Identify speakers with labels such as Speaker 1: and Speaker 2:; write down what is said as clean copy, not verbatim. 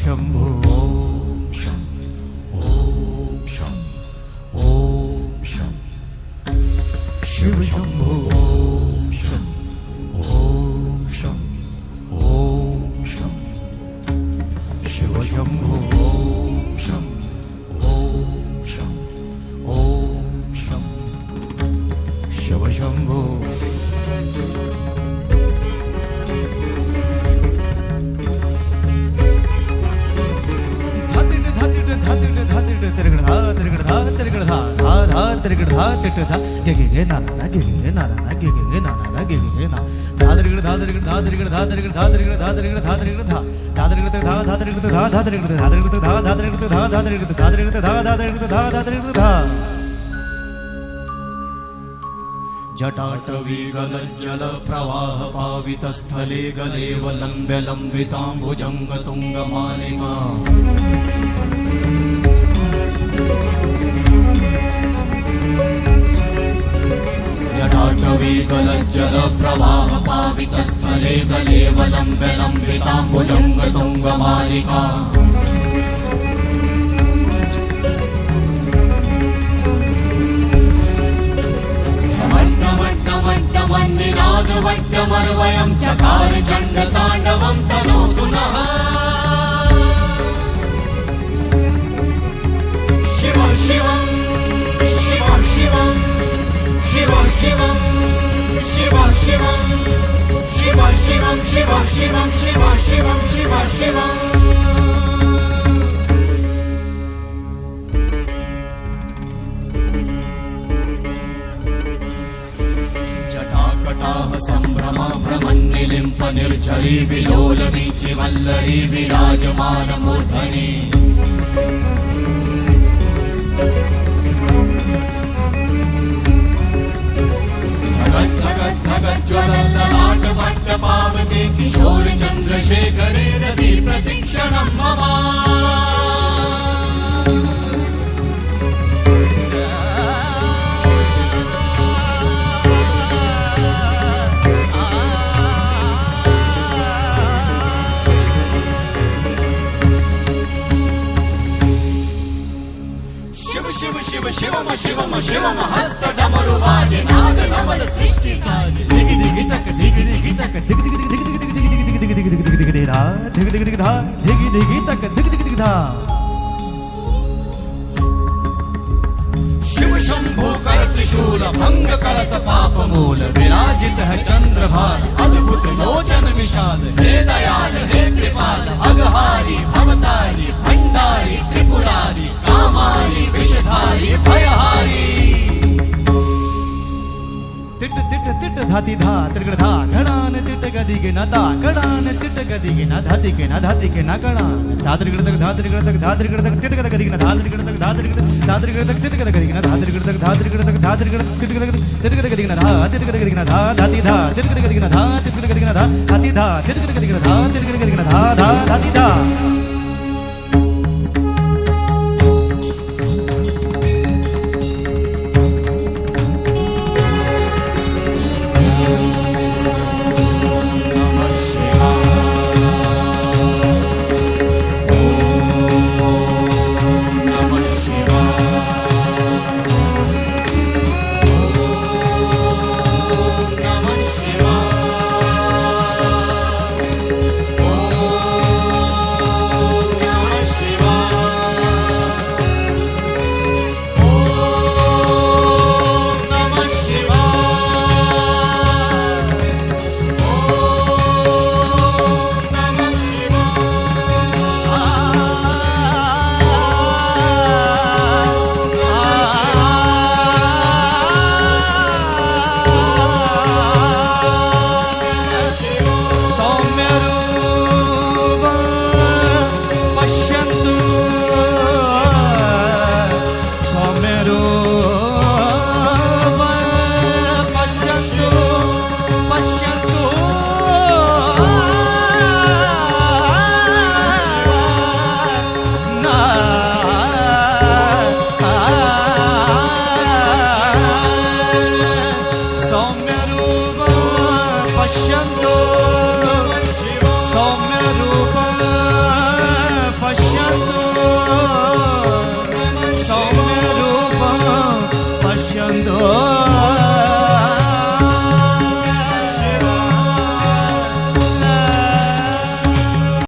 Speaker 1: शंभो ओम शं ओम शं ओम शं शिव शंभो ओम शं ओम शं ओम शं शिव शंभो ओम शं ओम शं ओम शं शिव शंभो जटाटवीगलज्जल प्रवाह पावितस्थले गलेव लम्ब्य लम्बिताम्बुजङ्ग तुङ्गमालिका जटाटवीगलज्जल प्रवाह पावितस्थले गलेव लम्ब्य लम्बिताम्बुजङ्ग तुङ्गमालिका वट्टमर्वयं चकार चण्डताण्डवं तनोतु नः शिव शिवं शिव शिवं शिव शिवं शिव शिवं शिव शिवं शिव शिवं शिव शिवं शिव शिवं सम्भ्रमा भ्रमन्निलिम्प निर्झरी विलोल वीचि वल्लरी विराजमान मूर्धनि धगत् धगत् धगत् ज्वलल्ललाट वट्ट पावते किशोर चन्द्रशेखरे रति प्रतिक्षणं मम शिव शिवम शिवम शिवम हस्त डमरु बाजे नाद नवल सृष्टि साजे दिगि दिगि तक दिगि दिगि तक दिगि दिगि दिगि दिगि दिगि दिगि दिगि दिगि दिगि दिगि धा दिगि दिगि दिगि धा दिगि दिगि तक दिगि दिगि दिगि धा शिव शंभो कर त्रिशूल भंग करत पाप मूल विराजित है चंद्रभार अद्भुत लोचन विशाल हे दयाल हे कृपाल अघहारी भवतारी भंडारी त्रिपुरारी कामारी विषधारी भयहारी तिट तिट तिट धाति धा त्रिगण धा घणान तिट गदि के न ता घणान तिट गदि के न धाति के न धाति के न घणान धात्रिगण तक धात्रिगण तक धात्रिगण तक तिट गद गदि के न धात्रिगण तक धात्रिगण धात्रिगण तक तिट गद गदि के न धात्रिगण तक धात्रिगण तक धात्रिगण तिट गद तिट गद गदि के न धा तिट गद गदि के न धा धाति धा तिट गद गदि के न धा तिट गद गदि के न धा धाति धा तिट गद गदि के न धा तिट गद गदि के न धा धा धाति धा सौम्य रूप